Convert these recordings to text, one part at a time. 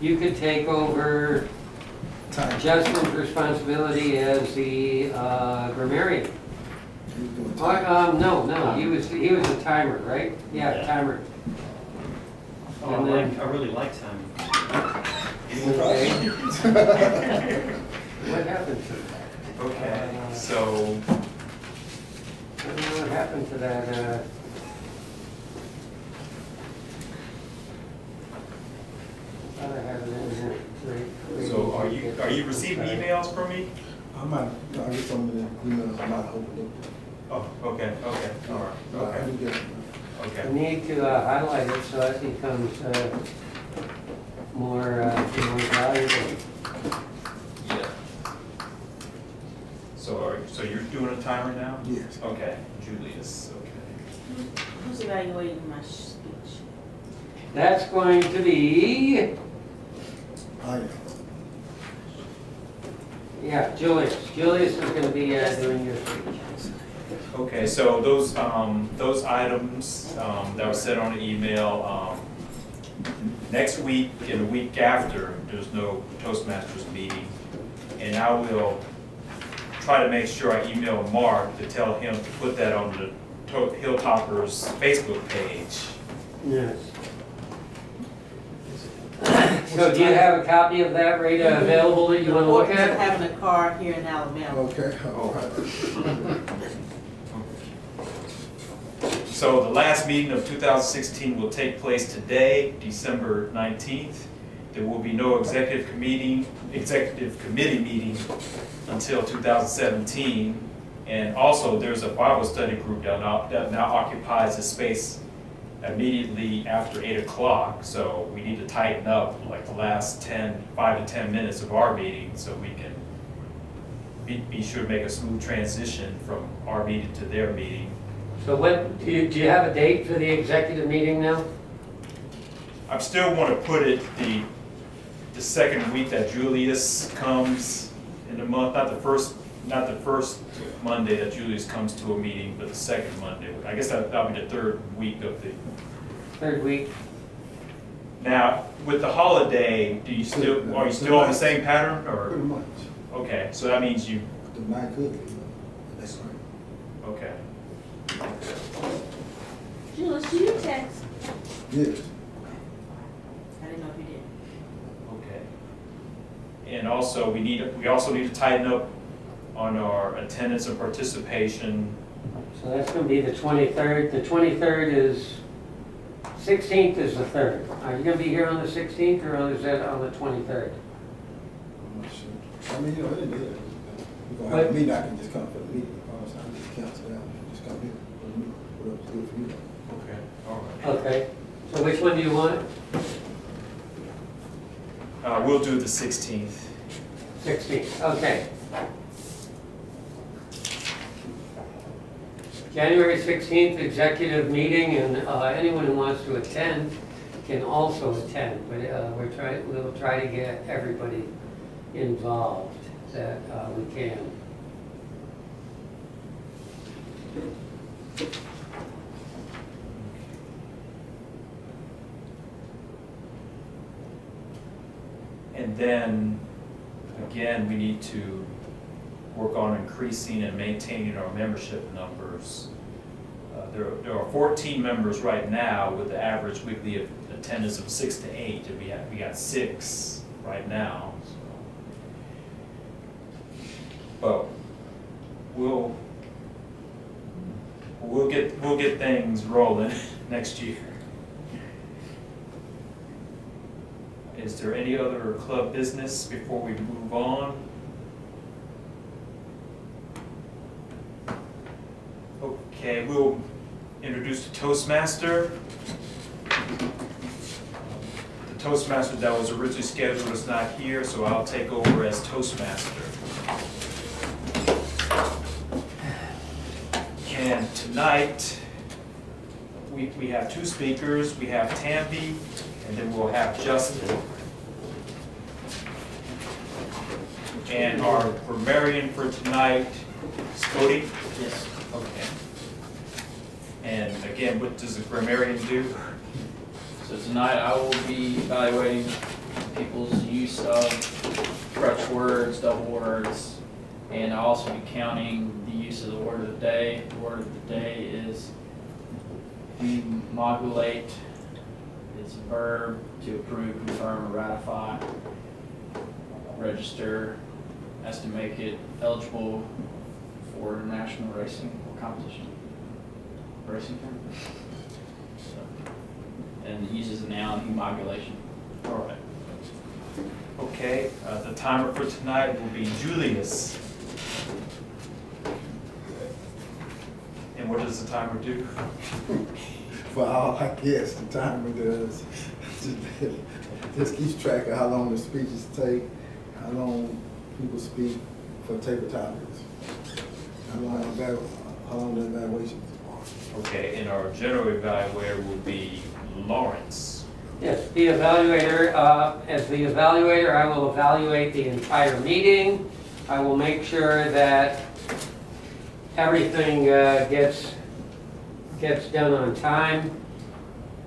you could take over Justin's responsibility as the grammarian. No, he was a timer, right? Yeah, timer. Oh, And then- I really like time. Okay. What happened to that? Okay, so, I don't know what happened to that. I thought I had it in here. so are you receiving emails from me? I get some of the emails, I might overlook them. Oh, okay, all right, I do get them. okay. We need to highlight it so it becomes more valuable. Yeah. So you're doing a timer now? Yes. Okay, Julius, okay. Who's evaluating my speech? That's going to be, I am. yeah, Julius. Julius is going to be doing your speech. Okay, so those items that were said on the email, next week and the week after, there's no Toastmasters meeting. And I will try to make sure I email Mark to tell him to put that on the Hilltoppers Facebook page. Yes. So do you have a copy of that right available that you want to look Of at? having a car here in Alabama. Okay, all right. So the last meeting of 2016 will take place today, December 19th. There will be no executive committee meeting until 2017. And also there's a Bible study group that now occupies the space immediately after 8 o'clock. So we need to tighten up like the last 5 to 10 minutes of our meeting so we can be sure to make a smooth transition from our meeting to their meeting. So what, do you have a date for the executive meeting now? I still want to put it the second week that Julius comes in the month, not the first Monday that Julius comes to a meeting, but the second Monday. I guess that'll be the third week of the. Third week? Now, with the holiday, are you still on the same pattern or? Pretty much. Okay, so that means you, The night could be, that's right. okay. Jules, do you text? Yes. I didn't know if you did. Okay. And also, we also need to tighten up on our attendance and participation. So that's going to be the 23rd. The 23rd is, 16th is the 3rd. Are you going to be here on the 16th or is that on the 23rd? I'm not sure. I mean, it is. We're gonna have a meeting, I can just come for the meeting, or else I just cancel it out, just come here for the meeting, whatever's good for you. Okay, all right. Okay. So which one do you want? We'll do the 16th. 16th, okay. January 16th, executive meeting, and anyone who wants to attend can also attend, but we'll try to get everybody involved that we can. And then, again, we need to work on increasing and maintaining our membership numbers. There are 14 members right now with the average weekly attendance of 6 to 8, and we got 6 right now. So. But we'll get things rolling next year. Is there any other club business before we move on? Okay, we'll introduce the Toastmaster. The Toastmaster that was originally scheduled is not here, so I'll take over as Toastmaster. And tonight, we have 2 speakers. We have Tammy, and then we'll have Justin. And our grammarian for tonight is Cody? Yes. Okay. And again, what does the grammarian do? So tonight I will be evaluating people's use of crutch words, double words, and I'll also be counting the use of the word of the day. The word of the day is demodulate. It's a verb to approve, confirm, or ratify, register, as to make it eligible for international racing or competition. Racing tournament. So, and it uses a noun, demodulation. All right. Okay, the timer for tonight will be Julius. And what does the timer do? Well, I guess the timer does, just keeps track of how long the speeches take, how long people speak for table topics, how long the evaluations are. Okay, and our general evaluator will be Lawrence. Yes, the evaluator, as the evaluator, I will evaluate the entire meeting. I will make sure that everything gets done on time.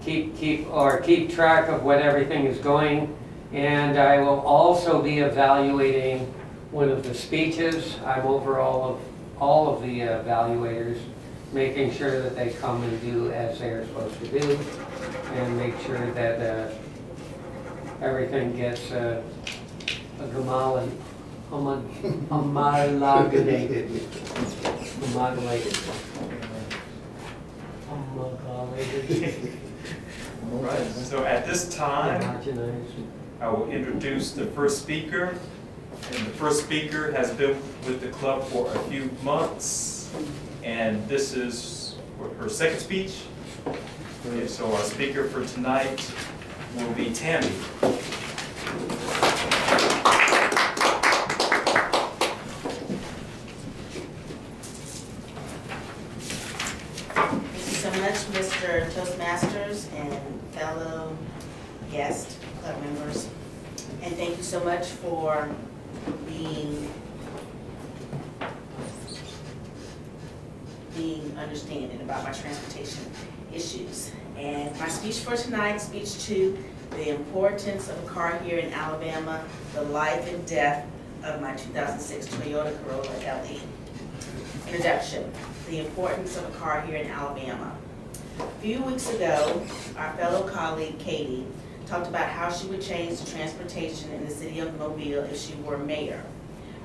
Keep track of what everything is going. And I will also be evaluating one of the speeches. I'm over all of the evaluators, making sure that they come and do as they're supposed to do, and make sure that everything gets amalgamated. All right, so at this time, Homogenized. I will introduce the first speaker. And the first speaker has been with the club for a few months. And this is her second speech. Okay, so our speaker for tonight will be Tammy. Thank you so much, Mr. Toastmasters and fellow guest club members. And thank you so much for being understanding about my transportation issues. And my speech for tonight, speech 2, the importance of a car here in Alabama, the life and death of my 2006 Toyota Corolla LE. Introduction, the importance of a car here in Alabama. A few weeks ago, our fellow colleague Katie talked about how she would change the transportation in the city of Mobile if she were mayor.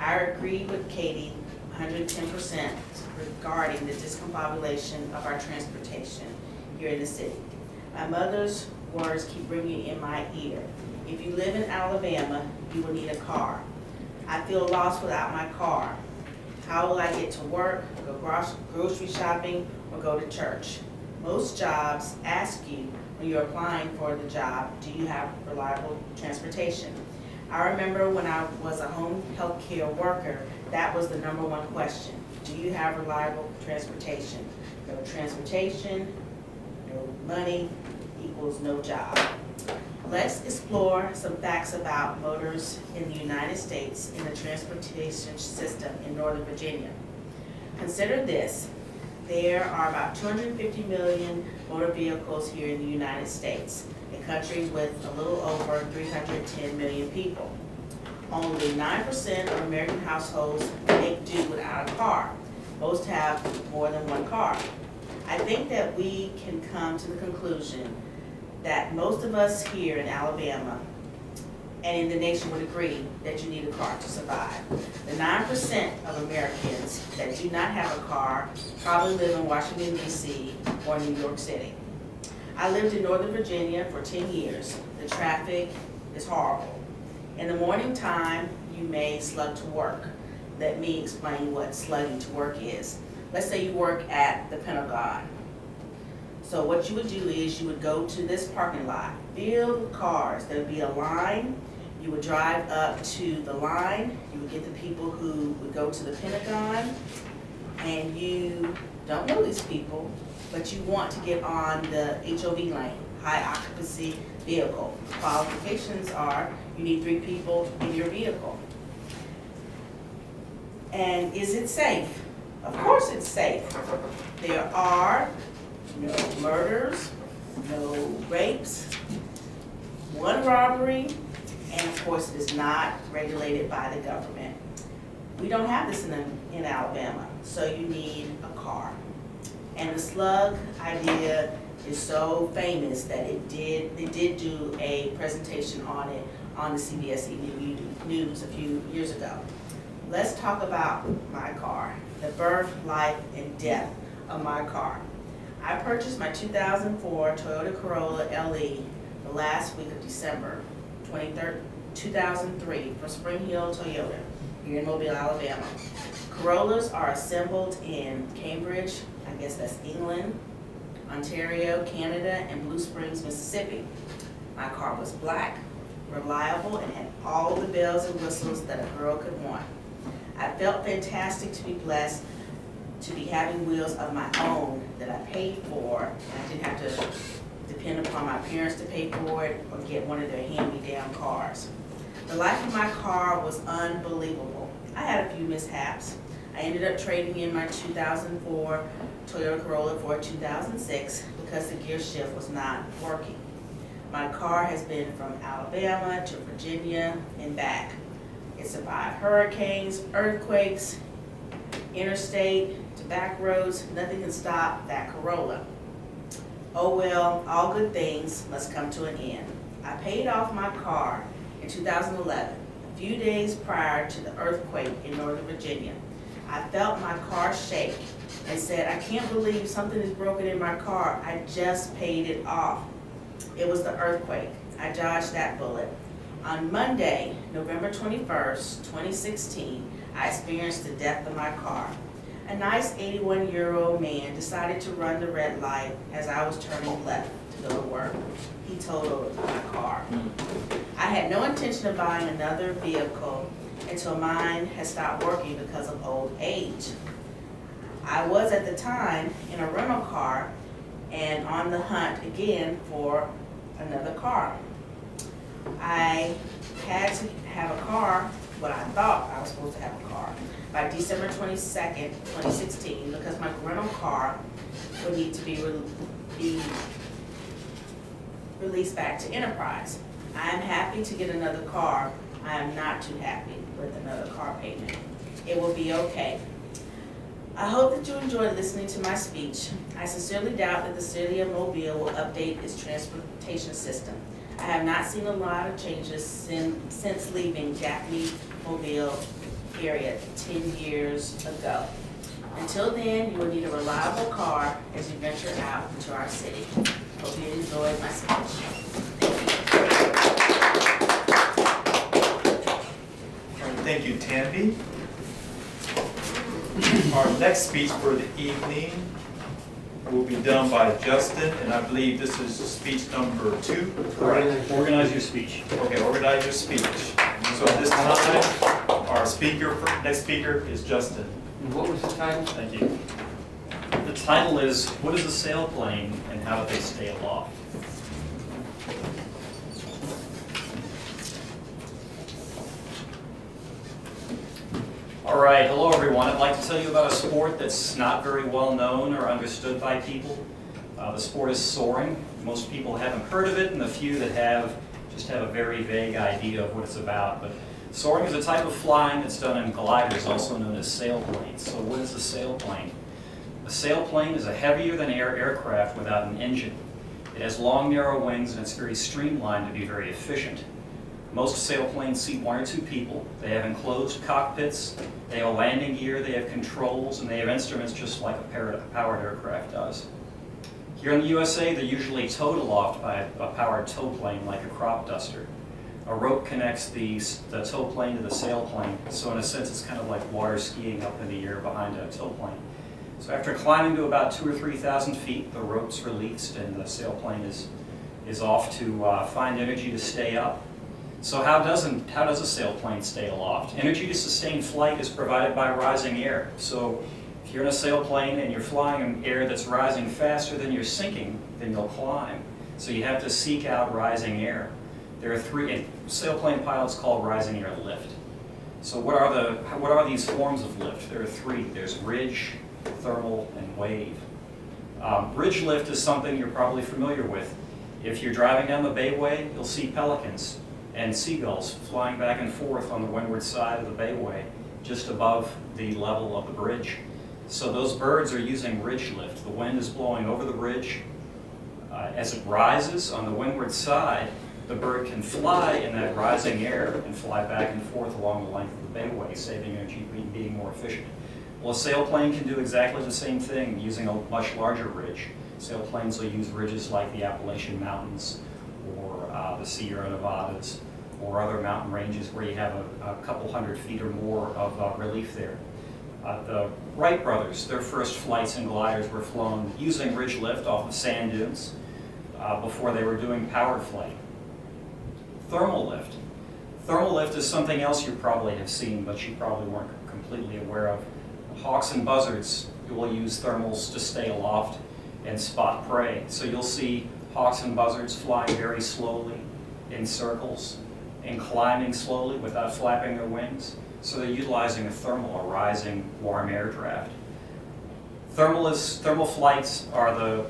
I agreed with Katie 110% regarding the discombobulation of our transportation here in the city. My mother's words keep ringing in my ear. If you live in Alabama, you will need a car. I feel lost without my car. How will I get to work, go grocery shopping, or go to church? Most jobs ask you when you're applying for the job, do you have reliable transportation? I remember when I was a home health care worker, that was the #1 question. Do you have reliable transportation? No transportation, no money equals no job. Let's explore some facts about motors in the United States in the transportation system in Northern Virginia. Consider this. There are about 250 million motor vehicles here in the United States, a country with a little over 310 million people. Only 9% of American households make do without a car. Most have more than one car. I think that we can come to the conclusion that most of us here in Alabama and in the nation would agree that you need a car to survive. The 9% of Americans that do not have a car probably live in Washington, D.C. or New York City. I lived in Northern Virginia for 10 years. The traffic is horrible. In the morning time, you may slug to work. Let me explain what slugging to work is. Let's say you work at the Pentagon. So what you would do is you would go to this parking lot, filled with cars. There would be a line. You would drive up to the line. You would get the people who would go to the Pentagon, and you don't know these people, but you want to get on the HOV lane, high occupancy vehicle. Qualifications are you need 3 people in your vehicle. And is it safe? Of course it's safe. There are no murders, no rapes, 1 robbery, and of course, it is not regulated by the government. We don't have this in Alabama, so you need a car. And the slug idea is so famous that they did do a presentation on it on the CBS Evening News a few years ago. Let's talk about my car, the birth, life, and death of my car. I purchased my 2004 Toyota Corolla LE the last week of December 2003 from Spring Hill Toyota here in Mobile, Alabama. Corollas are assembled in Cambridge, I guess that's England, Ontario, Canada, and Blue Springs, Mississippi. My car was black, reliable, and had all the bells and whistles that a girl could want. I felt fantastic to be blessed to be having wheels of my own that I paid for, and I didn't have to depend upon my parents to pay for it or get one of their hand-me-down cars. The life of my car was unbelievable. I had a few mishaps. I ended up trading in my 2004 Toyota Corolla for a 2006 because the gear shift was not working. My car has been from Alabama to Virginia and back. It survived hurricanes, earthquakes, interstate to back roads. Nothing can stop that Corolla. Oh well, all good things must come to an end. I paid off my car in 2011, a few days prior to the earthquake in Northern Virginia. I felt my car shake and said, I can't believe something is broken in my car. I just paid it off. It was the earthquake. I dodged that bullet. On Monday, November 21st, 2016, I experienced the death of my car. A nice 81-year-old man decided to run the red light as I was turning left to go to work. He totaled my car. I had no intention of buying another vehicle until mine had stopped working because of old age. I was at the time in a rental car and on the hunt again for another car. I had to have a car, what I thought I was supposed to have a car, by December 22nd, 2016, because my rental car would need to be released back to Enterprise. I am happy to get another car. I am not too happy with another car payment. It will be okay. I hope that you enjoyed listening to my speech. I sincerely doubt that the city of Mobile will update its transportation system. I have not seen a lot of changes since leaving Japanese Mobile area 10 years ago. Until then, you will need a reliable car as you venture out into our city. Hope you enjoyed my speech. Thank you, Tamby. Our next speech for the evening will be done by Justin, and I believe this is speech number 2. Correct. Organize your speech. Okay, organize your speech. So at this time, our next speaker is Justin. And what was the title? Thank you. The title is, What is a Sailplane and How do they stay aloft? All right, hello everyone. I'd like to tell you about a sport that's not very well known or understood by people. The sport is soaring. Most people haven't heard of it, and the few that have just have a very vague idea of what it's about. But soaring is a type of flying that's done in gliders, also known as sailplanes. So what is a sailplane? A sailplane is a heavier than air aircraft without an engine. It has long, narrow wings, and it's very streamlined to be very efficient. Most sailplanes seat 1 or 2 people. They have enclosed cockpits, they have a landing gear, they have controls, and they have instruments just like a powered aircraft does. Here in the USA, they're usually towed aloft by a powered tow plane like a crop duster. A rope connects the tow plane to the sailplane, so in a sense it's kind of like water skiing up in the air behind a tow plane. So after climbing to about 2,000 or 3,000 feet, the rope's released and the sailplane is off to find energy to stay up. So how does a sailplane stay aloft? Energy to sustain flight is provided by rising air. So if you're in a sailplane and you're flying in air that's rising faster than you're sinking, then you'll climb. So you have to seek out rising air. There are 3 sailplane pilots call rising air lift. So what are these forms of lift? There are 3. There's ridge, thermal, and wave. Ridge lift is something you're probably familiar with. If you're driving down the Bayway, you'll see pelicans. and seagulls flying back and forth on the windward side of the bayway, just above the level of the bridge. So those birds are using ridge lift. The wind is blowing over the ridge. As it rises on the windward side, the bird can fly in that rising air and fly back and forth along the length of the bayway, saving energy, being more efficient. Well, a sailplane can do exactly the same thing using a much larger ridge. Sailplanes will use ridges like the Appalachian Mountains or the Sierra Nevadas or other mountain ranges where you have a couple hundred feet or more of relief there. The Wright brothers, their first flights in gliders were flown using ridge lift off of sand dunes before they were doing powered flight. Thermal lift. Thermal lift is something else you probably have seen, but you probably weren't completely aware of. Hawks and buzzards will use thermals to stay aloft and spot prey. So you'll see hawks and buzzards flying very slowly in circles and climbing slowly without flapping their wings. So they're utilizing a thermal, a rising warm air draft. Thermal flights are the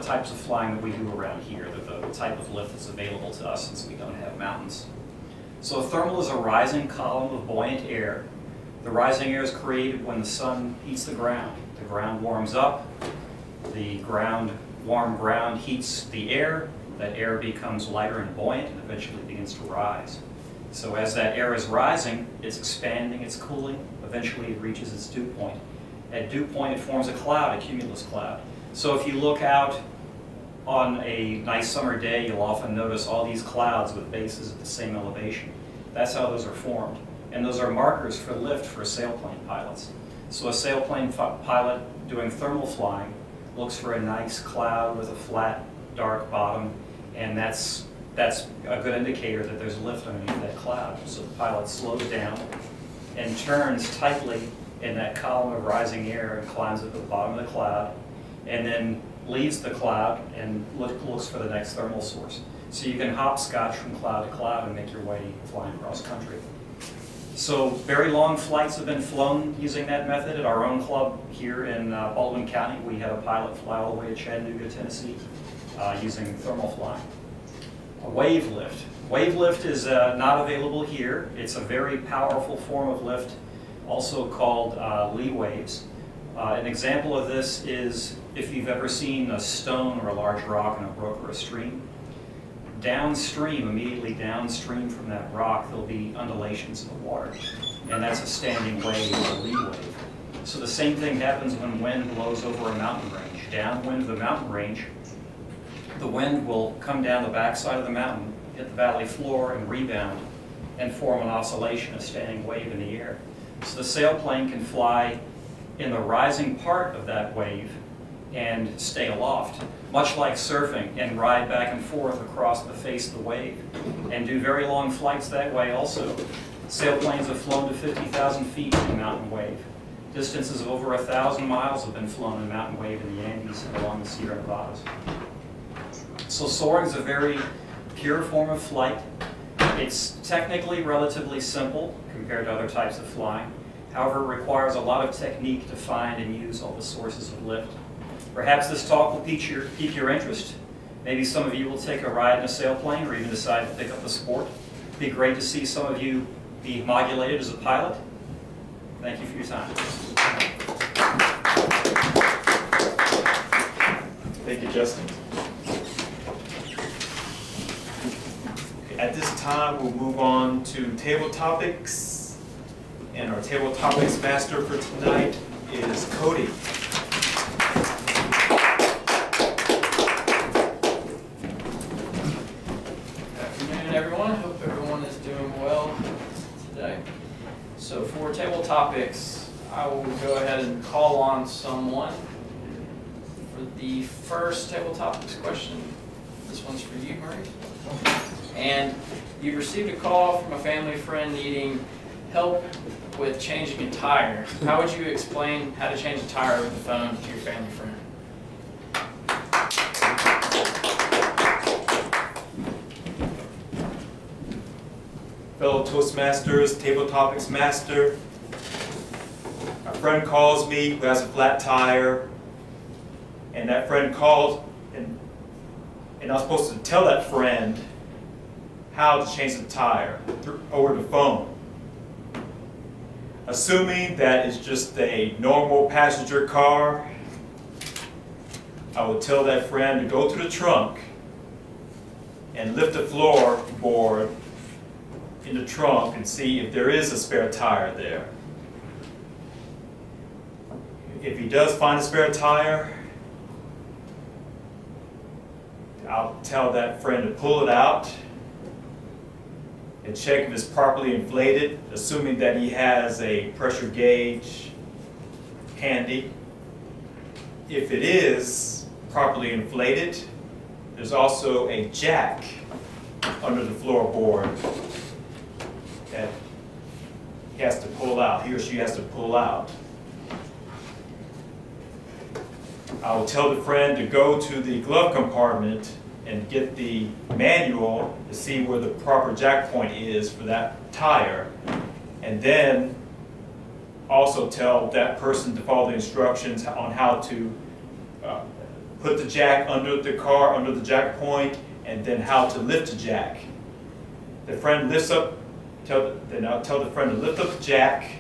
types of flying that we do around here. They're the type of lift that's available to us since we don't have mountains. So a thermal is a rising column of buoyant air. The rising air is created when the sun heats the ground. The ground warms up, the warm ground heats the air, that air becomes lighter and buoyant and eventually begins to rise. So as that air is rising, it's expanding, it's cooling, eventually it reaches its dew point. At dew point, it forms a cloud, a cumulus cloud. So if you look out on a nice summer day, you'll often notice all these clouds with bases at the same elevation. That's how those are formed. And those are markers for lift for sailplane pilots. So a sailplane pilot doing thermal flying looks for a nice cloud with a flat, dark bottom, and that's a good indicator that there's lift underneath that cloud. So the pilot slows down and turns tightly in that column of rising air and climbs at the bottom of the cloud, and then leaves the cloud and looks for the next thermal source. So you can hopscotch from cloud to cloud and make your way flying across country. So very long flights have been flown using that method. At our own club here in Baldwin County, we had a pilot fly all the way to Chattanooga, Tennessee, using thermal flying. A wave lift. Wave lift is not available here. It's a very powerful form of lift, also called lee waves. An example of this is if you've ever seen a stone or a large rock in a brook or a stream. Downstream, immediately downstream from that rock, there'll be undulations in the water, and that's a standing wave or a lee wave. So the same thing happens when wind blows over a mountain range. Downwind of the mountain range, the wind will come down the backside of the mountain, hit the valley floor, and rebound, and form an oscillation, a standing wave in the air. So the sailplane can fly in the rising part of that wave and stay aloft, much like surfing, and ride back and forth across the face of the wave, and do very long flights that way also. Sailplanes have flown to 50,000 feet in mountain wave. Distances of over 1,000 miles have been flown in mountain wave in the Andes and along the Sierra Nevadas. So soaring is a very pure form of flight. It's technically relatively simple compared to other types of flying. However, it requires a lot of technique to find and use all the sources of lift. Perhaps this talk will pique your interest. Maybe some of you will take a ride in a sailplane or even decide to pick up the sport. It'd be great to see some of you be modulated as a pilot. Thank you for your time. Thank you, Justin. At this time, we'll move on to table topics. And our table topics master for tonight is Cody. Afternoon, everyone. Hope everyone is doing well today. So for table topics, I will go ahead and call on someone for the first table topics question. This one's for you, Marie. And you've received a call from a family friend needing help with changing a tire. How would you explain how to change a tire over the phone to your family friend? Fellow Toastmasters, table topics master. A friend calls me who has a flat tire, and that friend calls, and I'm supposed to tell that friend how to change the tire over the phone. Assuming that it's just a normal passenger car, I would tell that friend to go to the trunk and lift the floorboard in the trunk and see if there is a spare tire there. If he does find a spare tire, I'll tell that friend to pull it out and check if it's properly inflated, assuming that he has a pressure gauge handy. If it is properly inflated, there's also a jack under the floorboard that he has to pull out, he or she has to pull out. I will tell the friend to go to the glove compartment and get the manual to see where the proper jack point is for that tire, and then also tell that person to follow the instructions on how to put the jack under the car, under the jack point, and then how to lift the jack. The friend lifts up, then I'll tell the friend to lift up the jack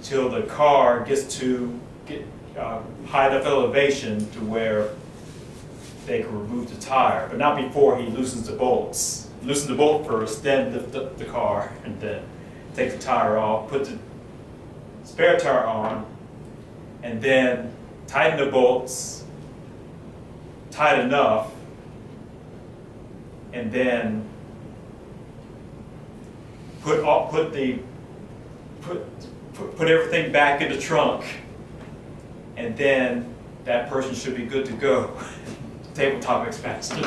till the car gets to high enough elevation to where they can remove the tire, but not before he loosens the bolts. Loosen the bolt first, then lift up the car, and then take the tire off, put the spare tire on, and then tighten the bolts tight enough, and then put everything back in the trunk, and then that person should be good to go. Tabletop expansion.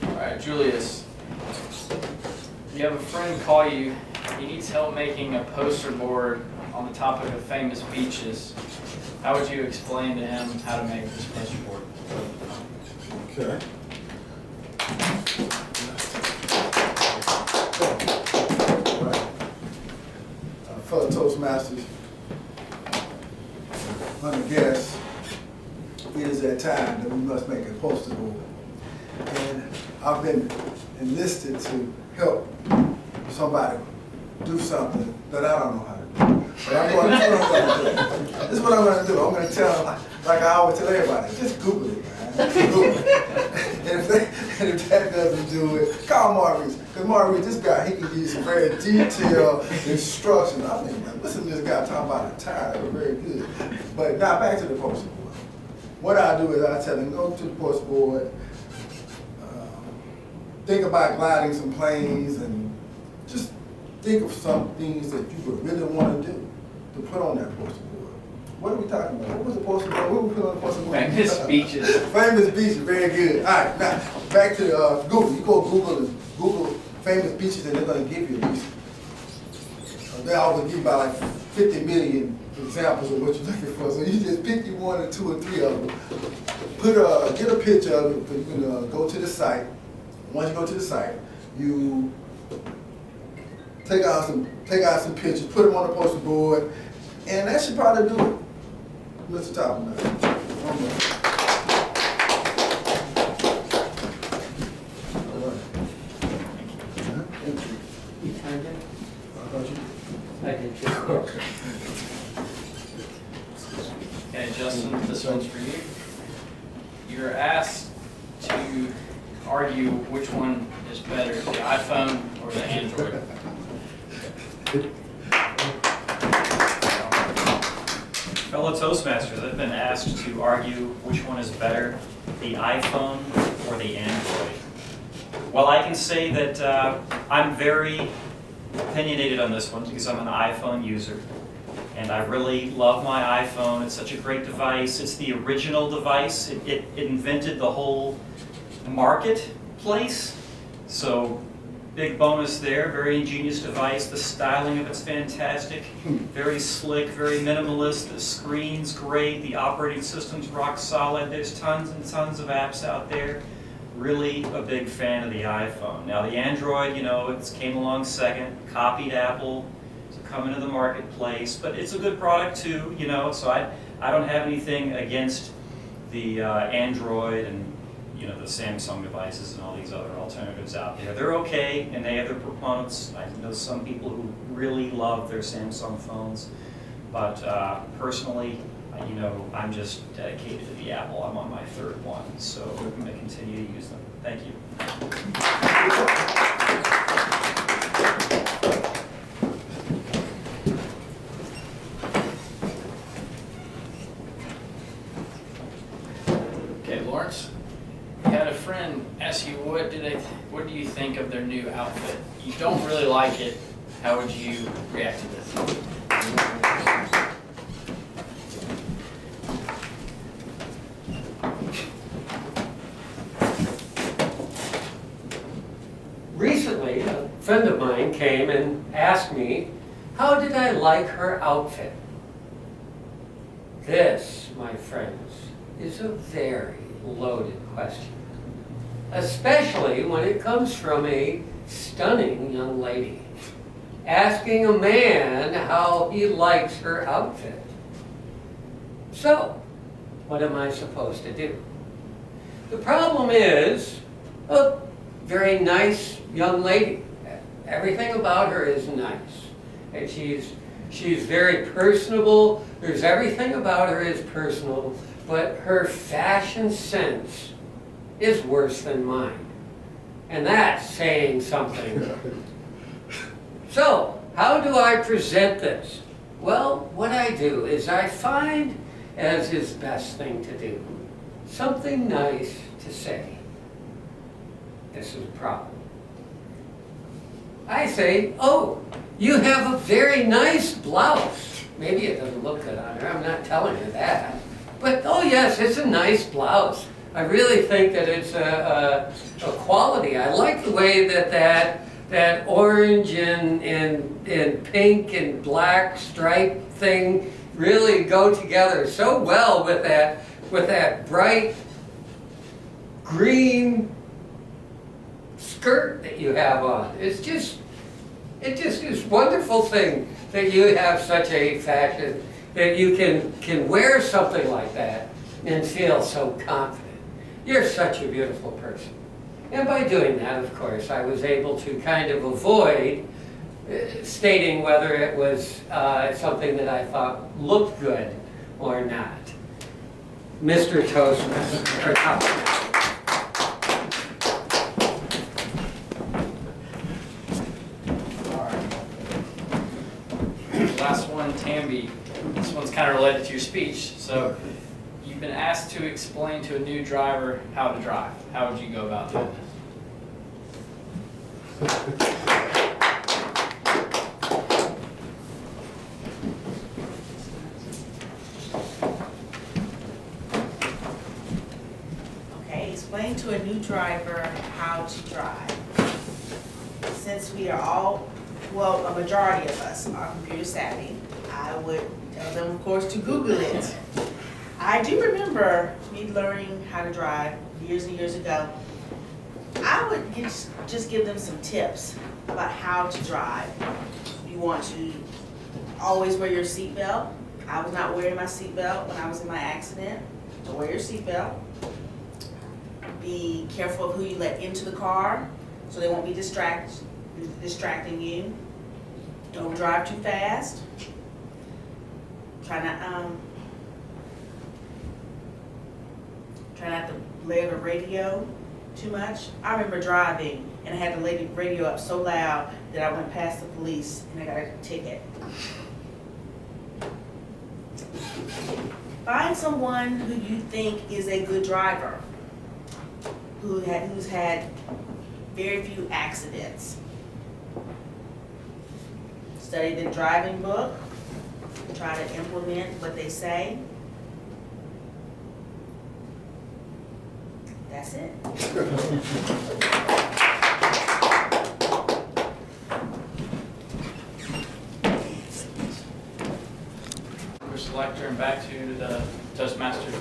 All right, Julius, you have a friend call you. He needs help making a poster board on the topic of famous beaches. How would you explain to him how to make this poster board? Okay. Fellow Toastmasters, under guests, it is that time that we must make a poster board. And I've been enlisted to help somebody do something that I don't know how to do. But I'm going to do. This is what I'm going to do. I'm going to tell them, like I always tell everybody, just Google it, man. Google it. And if that doesn't do it, call Maurice. Because Maurice, this guy, he can give you some very detailed instructions. I mean, man, listen to this guy talking about a tire. That was very good. But now back to the poster board. What I do is I tell him, go to the poster board, think about gliding some planes, and just think of some things that you would really want to do to put on that poster board. What are we talking about? What was the poster board? What we put on the poster board? Famous beaches. Famous beaches, very good. All right, now back to Google. You go Google and Google famous beaches, and they're going to give you these. They always give you about like 50 million examples of what you're looking for. So you just pick you one or two or three of them. Get a picture of it. You can go to the site. Once you go to the site, you take out some pictures, put them on the poster board, and that should probably do it. Mr. Toppman. You turned it? I did too. Okay, Justin, this one's for you. You're asked to argue which one is better, the iPhone or the Android. Fellow Toastmasters, I've been asked to argue which one is better, the iPhone or the Android. Well, I can say that I'm very opinionated on this one because I'm an iPhone user. And I really love my iPhone. It's such a great device. It's the original device. It invented the whole marketplace. So big bonus there, very ingenious device. The styling of it's fantastic, very slick, very minimalist. The screen's great, the operating system's rock solid. There's tons and tons of apps out there. Really a big fan of the iPhone. Now the Android, you know, it came along second, copied Apple, to come into the marketplace, but it's a good product too, you know, so I don't have anything against the Android and, you know, the Samsung devices and all these other alternatives out there. They're okay, and they have their proponents. I know some people who really love their Samsung phones, but personally, you know, I'm just dedicated to the Apple. I'm on my third one, so we're going to continue to use them. Thank you. Okay, Lawrence, you had a friend ask you what do you think of their new outfit? You don't really like it. How would you react to this? Recently, a friend of mine came and asked me, how did I like her outfit? This, my friends, is a very loaded question, especially when it comes from a stunning young lady asking a man how he likes her outfit. So, what am I supposed to do? The problem is, a very nice young lady. Everything about her is nice. And she's very personable. There's everything about her is personal, but her fashion sense is worse than mine. And that's saying something. So, how do I present this? Well, what I do is I find, as is best thing to do, something nice to say. This is a problem. I say, oh, you have a very nice blouse. Maybe it doesn't look good on her, I'm not telling her that. But, oh yes, it's a nice blouse. I really think that it's a quality. I like the way that orange and pink and black stripe thing really go together so well with that bright green skirt that you have on. It just is a wonderful thing that you have such a fashion, that you can wear something like that and feel so confident. You're such a beautiful person. And by doing that, of course, I was able to kind of avoid stating whether it was something that I thought looked good or not. Mr. Toastmaster. Last one, Tamby. This one's kind of related to your speech. So, you've been asked to explain to a new driver how to drive. How would you go about doing this? Okay, explain to a new driver how to drive. Since we are all, well, a majority of us are computer savvy, I would tell them, of course, to Google it. I do remember me learning how to drive years and years ago. I would just give them some tips about how to drive. You want to always wear your seatbelt. I was not wearing my seatbelt when I was in my accident. So wear your seatbelt. Be careful of who you let into the car so they won't be distracting you. Don't drive too fast. Try not to blare the radio too much. I remember driving and I had the radio up so loud that I went past the police and I got a ticket. Find someone who you think is a good driver, who's had very few accidents. Study the driving book. Try to implement what they say. That's it. We're selector and back to the Toastmasters.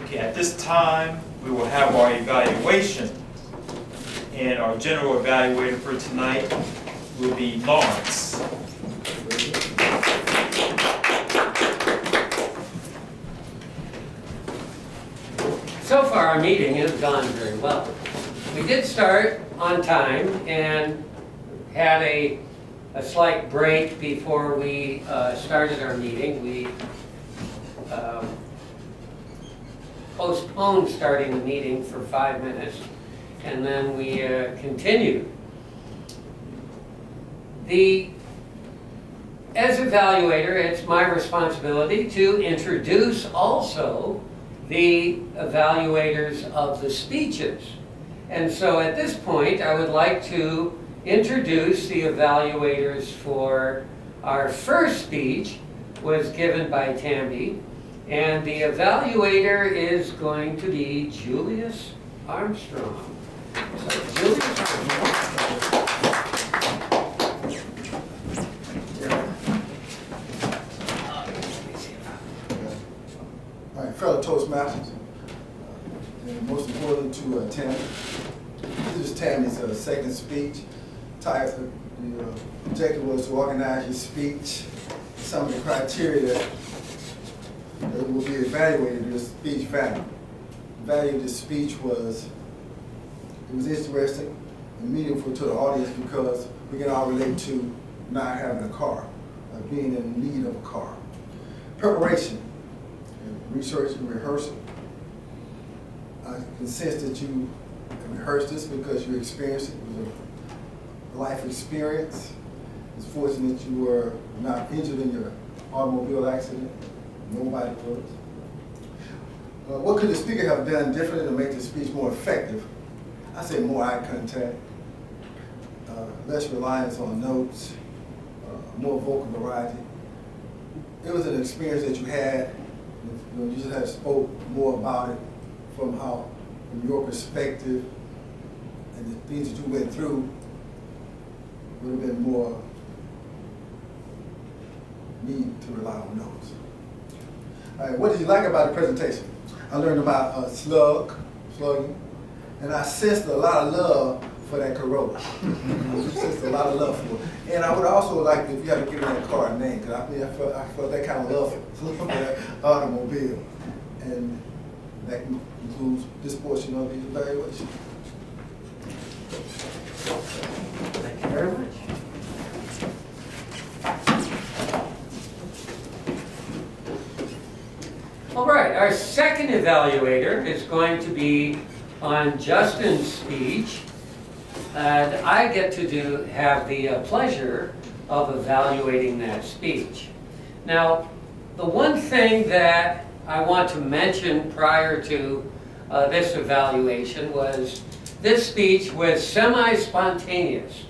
Okay, at this time, we will have our evaluation And our general evaluator for tonight will be Lawrence. So far, our meeting has gone very well. We did start on time and had a slight break before we started our meeting. We postponed starting the meeting for 5 minutes, and then we continued. As evaluator, it's my responsibility to introduce also the evaluators of the speeches. And so at this point, I would like to introduce the evaluators for our first speech was given by Tammy, and the evaluator is going to be Julius Armstrong. So Julius Armstrong. All right, fellow Toastmasters, and most important to Tammy. This is Tammy's second speech. The objective was to organize your speech, some of the criteria that will be evaluated in the speech value. The value of this speech was, it was interesting and meaningful to the audience because we can all relate to not having a car, being in need of a car. Preparation, research and rehearsal. I can sense that you rehearsed this because you experienced it. It was a life experience. It's fortunate you were not injured in your automobile accident. Nobody was. What could the speaker have done differently to make the speech more effective? I say more eye contact, less reliance on notes, more vocal variety. It was an experience that you had. You just had spoke more about it from your perspective, and the things that you went through would have been more need to rely on notes. All right, what did you like about the presentation? I learned about slugging, and I sensed a lot of love for that Corolla. I sensed a lot of love for it. And I would also like if you had to give that car a name, because I felt that kind of love for that automobile. And that concludes this portion of the evaluation. Thank you very much. All right, our second evaluator is going to be on Justin's speech, and I get to have the pleasure of evaluating that speech. Now, the one thing that I want to mention prior to this evaluation was this speech was semi-spontaneous.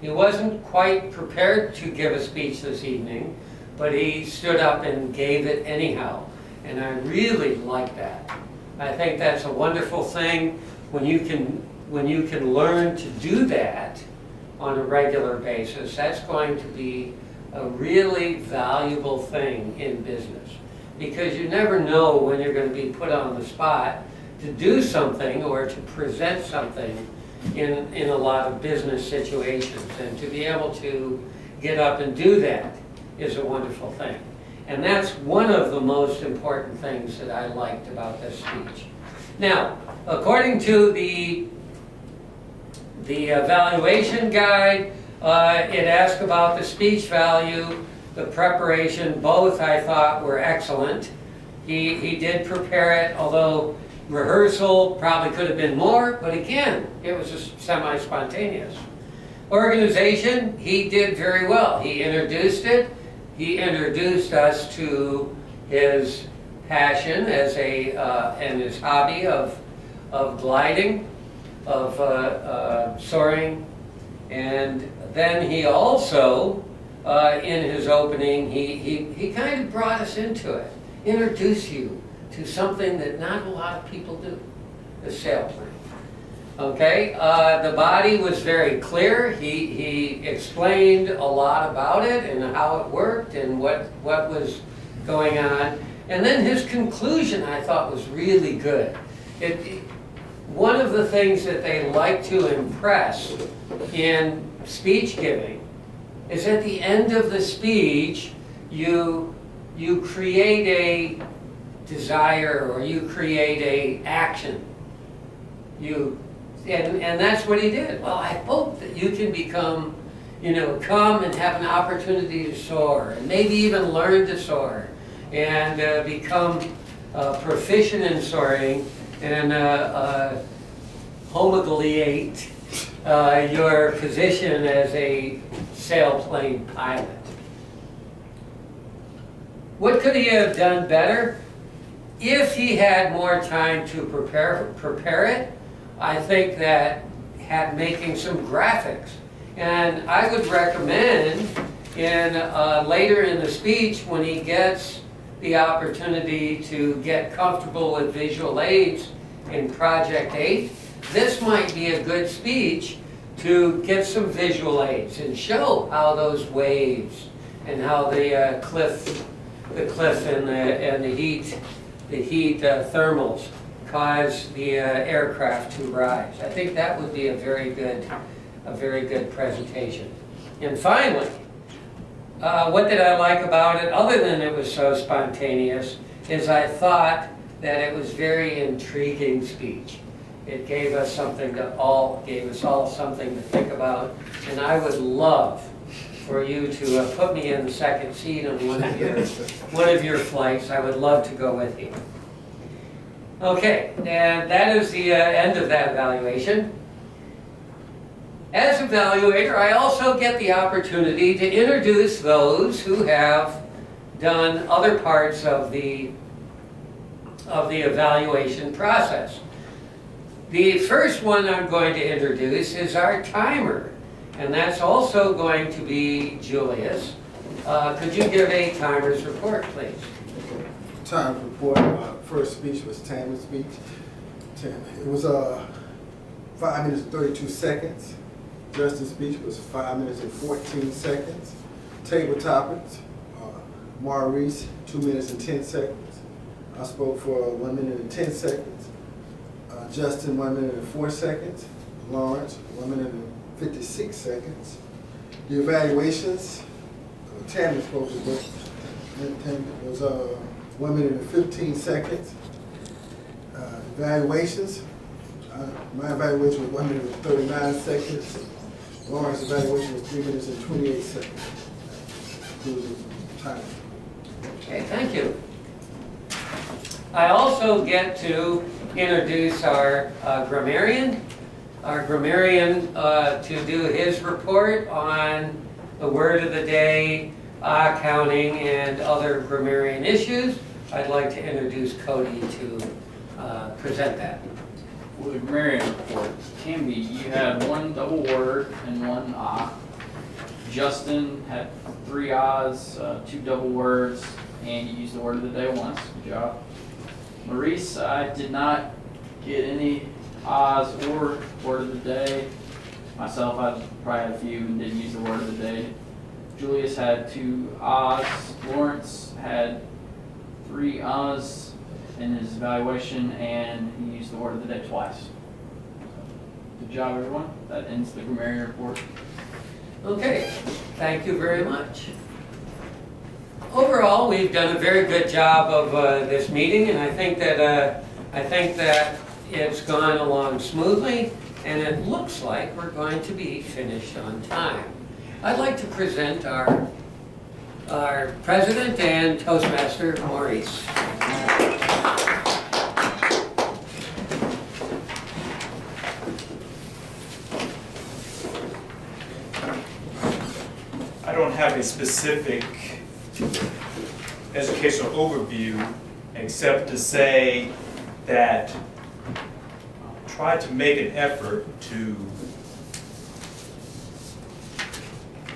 He wasn't quite prepared to give a speech this evening, but he stood up and gave it anyhow. And I really like that. I think that's a wonderful thing when you can learn to do that on a regular basis. That's going to be a really valuable thing in business, because you never know when you're going to be put on the spot to do something or to present something in a lot of business situations. And to be able to get up and do that is a wonderful thing. And that's one of the most important things that I liked about this speech. Now, according to the evaluation guide, it asked about the speech value, the preparation. Both I thought were excellent. He did prepare it, although rehearsal probably could have been more, but again, it was just semi-spontaneous. Organization, he did very well. He introduced it. He introduced us to his passion as and his hobby of gliding, of soaring, and then he also, in his opening, he kind of brought us into it, introduced you to something that not a lot of people do, the sailplane. Okay, the body was very clear. He explained a lot about it and how it worked and what was going on. And then his conclusion, I thought, was really good. one of the things that they like to impress in speech giving is at the end of the speech, you create a desire or you create a action. And that's what he did. Well, I hope that you can become, come and have an opportunity to soar, and maybe even learn to soar, and become proficient in soaring, and homologate your position as a sailplane pilot. What could he have done better? If he had more time to prepare it, I think that making some graphics. And I would recommend later in the speech, when he gets the opportunity to get comfortable with visual aids in Project 8, this might be a good speech to get some visual aids and show how those waves and how the cliff and the heat thermals cause the aircraft to rise. I think that would be a very good presentation. And finally, what did I like about it, other than it was so spontaneous, is I thought that it was very intriguing speech. It gave us all something to think about, and I would love for you to put me in the second seat on one of your flights. I would love to go with you. Okay, and that is the end of that evaluation. As evaluator, I also get the opportunity to introduce those who have done other parts of the evaluation process. The first one I'm going to introduce is our timer, and that's also going to be Julius. Could you give a timer's report, please? Time report, first speech was Tammy's speech. It was 5 minutes and 32 seconds. Justin's speech was 5 minutes and 14 seconds. Table topics, Maurice, 2 minutes and 10 seconds. I spoke for 1 minute and 10 seconds. Justin, 1 minute and 4 seconds. Lawrence, 1 minute and 56 seconds. The evaluations, Tammy spoke was 1 minute and 15 seconds. Evaluations, my evaluation was 1 minute and 39 seconds. Lawrence's evaluation was 3 minutes and 28 seconds. Time. Okay, thank you. I also get to introduce our grammarian. Our grammarian to do his report on the word of the day, counting, and other grammarian issues. I'd like to introduce Cody to present that. Well, the grammarian report can be, you had one double word and one Justin had 3 2 double words, and you used the word of the day once. Good job. Maurice, I did not get any or word of the day. Myself, I probably had a few and didn't use the word of the day. Julius had 2 Lawrence had 3 in his evaluation, and he used the word of the day twice. Good job, everyone. That ends the grammarian report. Okay, thank you very much. Overall, we've done a very good job of this meeting, and I think that it's gone along smoothly, and it looks like we're going to be finished on time. I'd like to present our president and Toastmaster, Maurice. I don't have a specific educational overview except to say that try to make an effort to,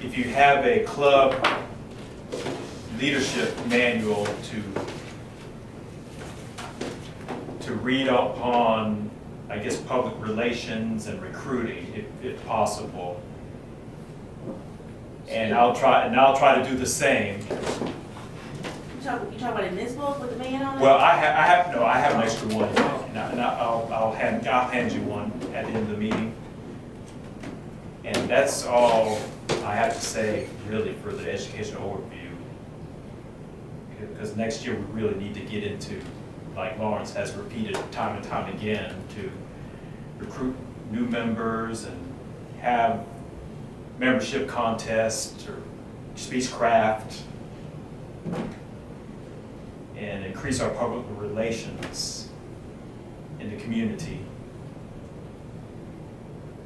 if you have a club leadership manual, to read up on, I guess, public relations and recruiting, if possible. And I'll try to do the same. You talking about in this book with the man on it? Well, I have an extra one, and I'll hand you one at the end of the meeting. And that's all I have to say, really, for the educational overview. Because next year, we really need to get into, like Lawrence has repeated time and time again, to recruit new members and have membership contests or speechcraft, and increase our public relations in the community.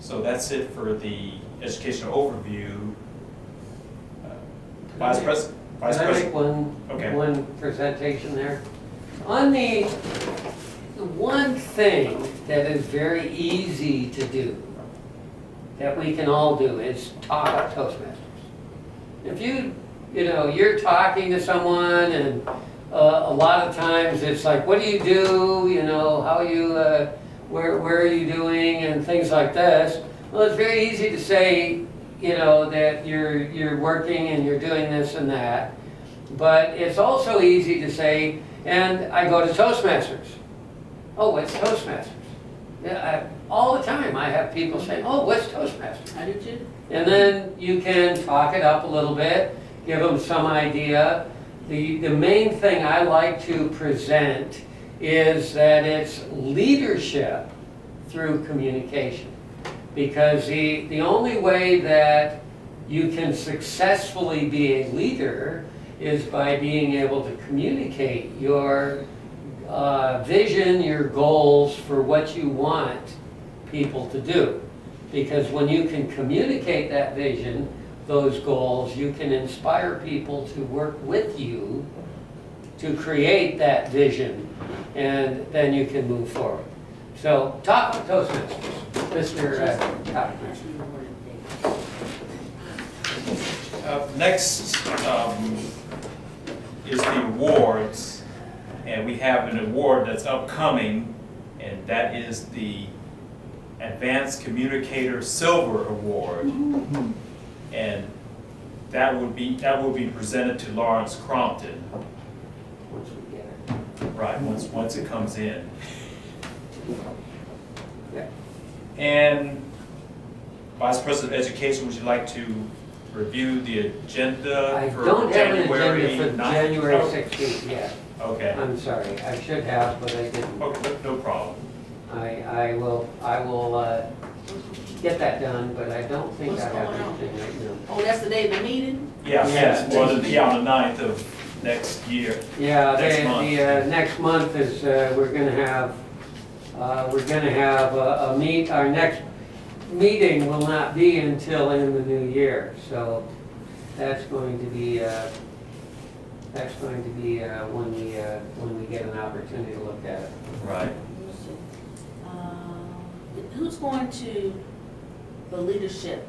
So that's it for the educational overview. Vice President? Can I make Okay. one presentation there? On the one thing that is very easy to do, that we can all do, is talk up Toastmasters. If you're talking to someone, and a lot of times it's like, what do you do, how you, where are you doing, and things like this. Well, it's very easy to say, that you're working and you're doing this and that. But it's also easy to say, and I go to Toastmasters. Oh, what's Toastmasters? Yeah, all the time I have people say, oh, what's Toastmasters? I do too. And then you can talk it up a little bit, give them some idea. The main thing I like to present is that it's leadership through communication. Because the only way that you can successfully be a leader is by being able to communicate your vision, your goals for what you want people to do. Because when you can communicate that vision, those goals, you can inspire people to work with you to create that vision, and then you can move forward. So, talk with Toastmasters, Mr. Toppman. Next is the awards, and we have an award that's upcoming, and that is the Advanced Communicator Silver Award. And that will be presented to Lawrence Crompton. Once we get it. Right, once it comes in. Yeah. And Vice President of Education, would you like to review the agenda I for don't have an January agenda for 9th? January Oh, 16th yet. okay. I'm sorry, I should have, but I didn't. Okay, no problem. I will get that done, but I don't think What's I have going on? anything right now. Oh, that's the day of the meeting? Yeah, Yes. well, on the 9th of next year. Yeah, Next month. next month is, we're gonna have our next meeting will not be until in the new year, so that's going to be when we get an opportunity to look at it. Right. Who's going to the leadership?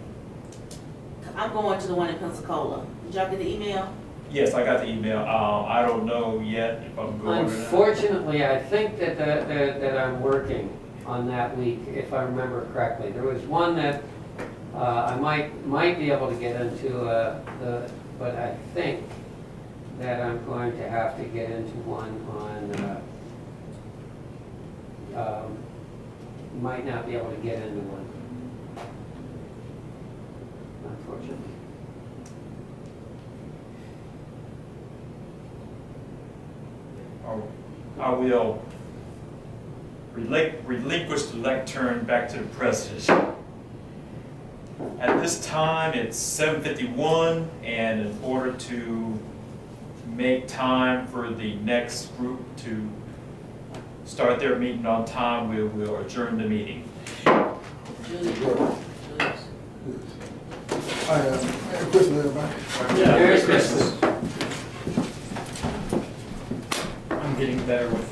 I'm going to the one in Pensacola. Did y'all get the email? Yes, I got the email. I don't know yet if I'm going or not. Unfortunately, I think that I'm working on that week, if I remember correctly. There was one that I might be able to get into, but I think that I'm going to have to get into one on, might not be able to get into one, unfortunately. I will relinquish the lectern back to the president. At this time, it's 7:51, and in order to make time for the next group to start their meeting on time, we will adjourn the meeting. Julie. Merry Christmas, everybody. Merry Christmas. I'm getting better with